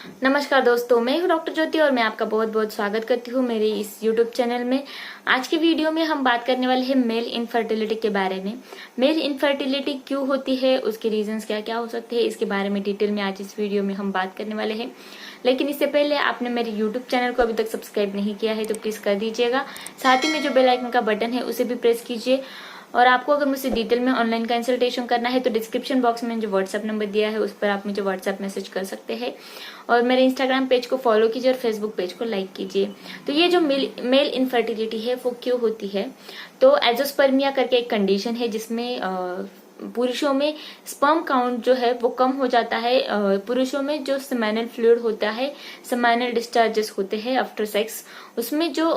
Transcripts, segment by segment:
नमस्कार दोस्तों, मैं हूं डॉक्टर ज्योति और मैं आपका बहुत बहुत स्वागत करती हूं मेरे इस यूट्यूब चैनल में। आज की वीडियो में हम बात करने वाले हैं मेल इनफर्टिलिटी के बारे में। मेल इनफर्टिलिटी क्यों होती है, उसके रीजंस क्या क्या हो सकते हैं, इसके बारे में डिटेल में आज इस वीडियो में हम बात करने वाले हैं। लेकिन इससे पहले आपने मेरे यूट्यूब चैनल को अभी तक सब्सक्राइब नहीं किया है तो प्लीज कर दीजिएगा। साथ ही में जो बेल आइकन का बटन है उसे भी प्रेस कीजिए। और आपको अगर मुझसे डिटेल में ऑनलाइन कंसल्टेशन करना है तो डिस्क्रिप्शन बॉक्स में जो व्हाट्सएप नंबर दिया है उस पर आप मुझे व्हाट्सएप मैसेज कर सकते हैं। और मेरे इंस्टाग्राम पेज को फॉलो कीजिए और फेसबुक पेज को लाइक कीजिए। तो ये जो मेल इनफर्टिलिटी है वो क्यों होती है, तो एजोस्पर्मिया करके एक कंडीशन है जिसमें पुरुषों में स्पर्म काउंट जो है वो कम हो जाता है। पुरुषों में जो सेमेनल फ्लूइड होता है, सेमेनल डिस्चार्जेस होते हैं आफ्टर सेक्स, उसमें जो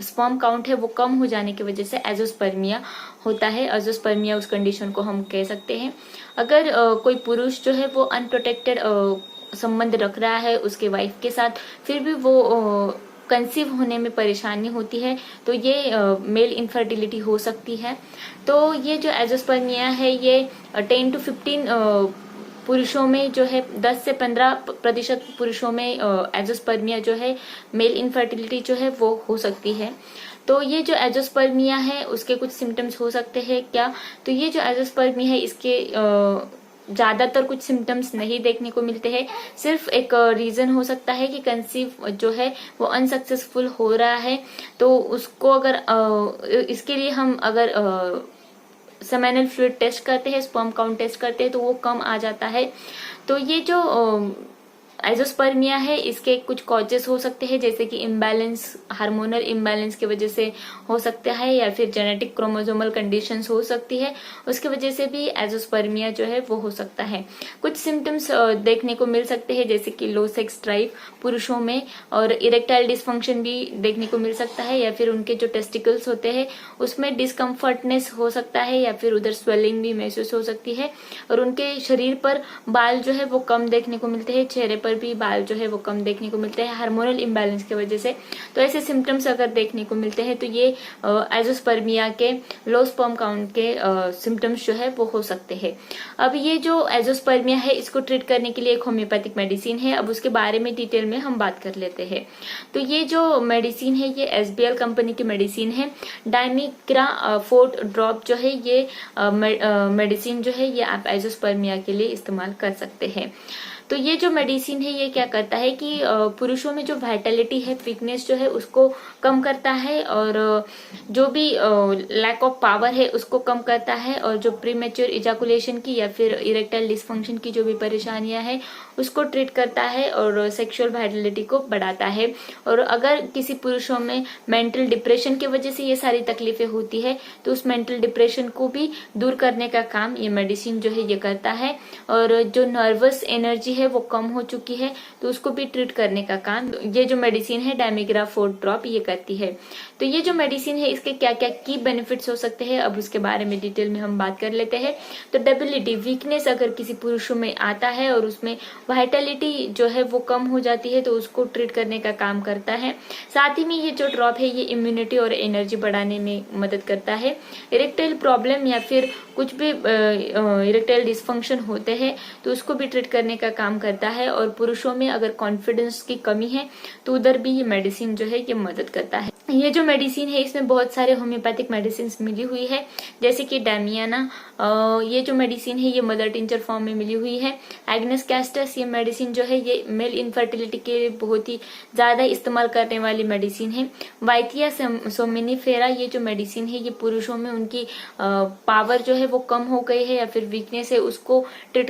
स्पर्म काउंट है वो कम हो जाने की वजह से एजोस्पर्मिया होता है। एजोस्पर्मिया उस कंडीशन को हम कह सकते हैं। अगर कोई पुरुष जो है वो अनप्रोटेक्टेड संबंध रख रहा है उसके वाइफ के साथ, फिर भी वो कंसीव होने में परेशानी होती है, तो ये मेल इनफर्टिलिटी हो सकती है। तो ये जो एजोस्पर्मिया है ये 10 to 15 पुरुषों में जो है 10 से 15% पुरुषों में एजोस्पर्मिया जो है, मेल इनफर्टिलिटी जो है वो हो सकती है। तो ये जो एजोस्पर्मिया है उसके कुछ सिम्टम्स हो सकते हैं क्या, तो ये जो एजोस्पर्मिया है इसके ज्यादातर कुछ सिम्टम्स नहीं देखने को मिलते हैं। सिर्फ एक रीजन हो सकता है कि कंसीव जो है वो अनसक्सेसफुल हो रहा है, तो उसको अगर इसके लिए हम अगर सेमेनल फ्लूइड टेस्ट करते हैं, स्पर्म काउंट टेस्ट करते हैं तो वो कम आ जाता है। तो ये जो एजोस्पर्मिया है इसके कुछ कॉजेस हो सकते हैं, जैसे कि इम्बैलेंस, हार्मोनल इम्बैलेंस की वजह से हो सकता है, या फिर जेनेटिक क्रोमोसोमल कंडीशंस हो सकती है, उसकी वजह से भी एजोस्पर्मिया जो है वो हो सकता है। कुछ सिम्टम्स देखने को मिल सकते हैं, जैसे कि लो सेक्स ड्राइव पुरुषों में, और इरेक्टाइल डिसफंक्शन भी देखने को मिल सकता है, या फिर उनके जो टेस्टिकल्स होते हैं उसमें डिस्कम्फर्टनेस हो सकता है, या फिर उधर स्वेलिंग भी महसूस हो सकती है। और उनके शरीर पर बाल जो है वो कम देखने को मिलते हैं, चेहरे पर भी बाल जो है वो कम देखने को मिलते हैं हार्मोनल इम्बैलेंस की वजह से। तो ऐसे सिम्टम्स अगर देखने को मिलते हैं तो ये एजोस्पर्मिया के लो स्पर्म काउंट के सिम्टम्स जो है वो हो सकते हैं। अब ये जो एजोस्पर्मिया है इसको ट्रीट करने के लिए एक होम्योपैथिक मेडिसिन है। अब उसके बारे में डिटेल में हम बात कर लेते हैं। तो ये जो मेडिसिन है ये SBL कंपनी की मेडिसिन है। डायमिग्रा 4 ड्रॉप जो है ये मेडिसिन जो है ये आप एजोस्पर्मिया के लिए इस्तेमाल कर सकते हैं। तो ये जो मेडिसिन है ये क्या करता है कि पुरुषों में जो वाइटलिटी है, वीकनेस जो है उसको कम करता है, और जो भी लैक ऑफ पावर है उसको कम करता है, और जो प्रीमेच्योर इजाकुलेशन की या फिर इरेक्टाइल डिसफंक्शन की जो भी परेशानियां है उसको ट्रीट करता है, और सेक्सुअल वाइटलिटी को बढ़ाता है। और अगर किसी पुरुषों में मेंटल डिप्रेशन की वजह से ये सारी तकलीफें होती है तो उस मेंटल डिप्रेशन को भी दूर करने का काम ये मेडिसिन जो है ये करता है। और जो नर्वस एनर्जी है वो कम हो चुकी है तो उसको भी ट्रीट करने का काम ये जो मेडिसिन है डायमिग्रा 4 ड्रॉप ये करती है। तो ये जो मेडिसिन है इसके क्या क्या की बेनिफिट्स हो सकते हैं, अब उसके बारे में डिटेल में हम बात कर लेते हैं। तो डेबिलिटी, वीकनेस अगर किसी पुरुषों में आता है और उसमें वाइटलिटी जो है वो कम हो जाती है तो उसको ट्रीट करने का काम करता है। साथ ही में ये जो ड्रॉप है ये इम्यूनिटी और एनर्जी बढ़ाने में मदद करता है। इरेक्टाइल प्रॉब्लम या फिर कुछ भी इरेक्टाइल डिसफंक्शन होते हैं तो उसको भी ट्रीट करने का काम करता है। और पुरुषों में अगर कॉन्फिडेंस की कमी है तो उधर भी ये मेडिसिन जो है ये मदद करता है। ये जो मेडिसिन है इसमें बहुत सारे होम्योपैथिक मेडिसिन मिली हुई है, जैसे कि डैमियाना, ये जो मेडिसिन है ये मदर टिंचर फॉर्म में मिली हुई है। एग्नेस कैस्टस ये मेडिसिन जो है ये मेल इनफर्टिलिटी के लिए बहुत ही ज्यादा इस्तेमाल करने वाली मेडिसिन है। वाइथिया सोमिनिफेरा ये जो मेडिसिन है ये पुरुषों में उनकी पावर जो है वो कम हो गई है या फिर वीकनेस है उसको ट्रीट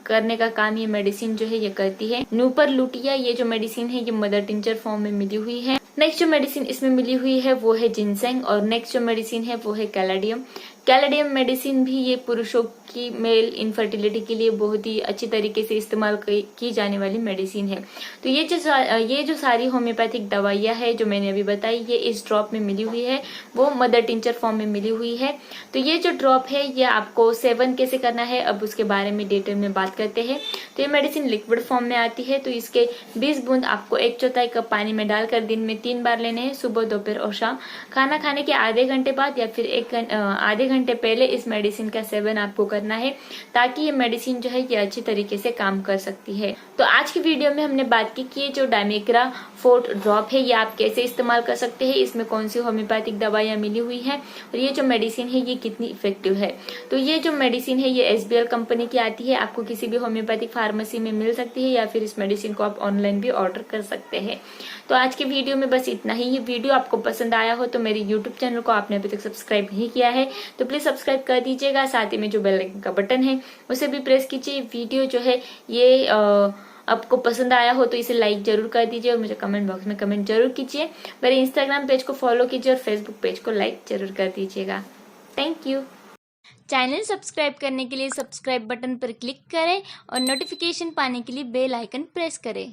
करने का काम ये मेडिसिन जो है ये करती है। न्यूपर लुटिया ये जो मेडिसिन है ये मदर टिंचर फॉर्म में मिली हुई है। नेक्स्ट जो मेडिसिन इसमें मिली हुई है वो है जिनसेंग, और नेक्स्ट जो मेडिसिन है वो है कैलेडियम। कैलेडियम मेडिसिन भी ये पुरुषों की मेल इनफर्टिलिटी के लिए बहुत ही अच्छी तरीके से इस्तेमाल की जाने वाली मेडिसिन है। तो ये जो सारी होम्योपैथिक दवाइयां है जो मैंने अभी बताई ये इस ड्रॉप में मिली हुई है, वो मदर टिंचर फॉर्म में मिली हुई है। तो ये जो ड्रॉप है ये आपको सेवन कैसे करना है अब उसके बारे में डिटेल में बात करते हैं। तो ये मेडिसिन लिक्विड फॉर्म में आती है, तो इसके 20 बूंद आपको 1/4 कप पानी में डालकर दिन में 3 बार लेने हैं, सुबह, दोपहर और शाम। खाना खाने के आधे घंटे बाद या फिर आधे घंटे पहले इस मेडिसिन का सेवन आपको करना है, ताकि ये मेडिसिन जो है ये अच्छी तरीके से काम कर सकती है। तो आज की वीडियो में हमने बात की कि ये जो डायमेक्रा फोर्ट ड्रॉप है ये आप कैसे इस्तेमाल कर सकते हैं, इसमें कौन सी होम्योपैथिक दवाइयाँ मिली हुई है और ये जो मेडिसिन है ये कितनी इफेक्टिव है। तो ये जो मेडिसिन है ये SBL कंपनी की आती है, आपको किसी भी होम्योपैथिक फार्मेसी में मिल सकती है या फिर इस मेडिसिन को आप ऑनलाइन भी ऑर्डर कर सकते हैं। तो आज के वीडियो में बस इतना ही। ये वीडियो आपको पसंद आया हो तो मेरे YouTube चैनल को आपने अभी तक सब्सक्राइब नहीं किया है तो प्लीज सब्सक्राइब कर दीजिएगा। साथ ही में जो बेल आइकन का बटन है उसे भी प्रेस कीजिए। वीडियो जो है ये आपको पसंद आया हो तो इसे लाइक जरूर कर दीजिए और मुझे कमेंट बॉक्स में कमेंट जरूर कीजिए। मेरे इंस्टाग्राम पेज को फॉलो कीजिए और फेसबुक पेज को लाइक जरूर कर दीजिएगा। Thank you. चैनल सब्सक्राइब करने के लिए सब्सक्राइब बटन पर क्लिक करें और नोटिफिकेशन पाने के लिए बेल आइकन प्रेस करें।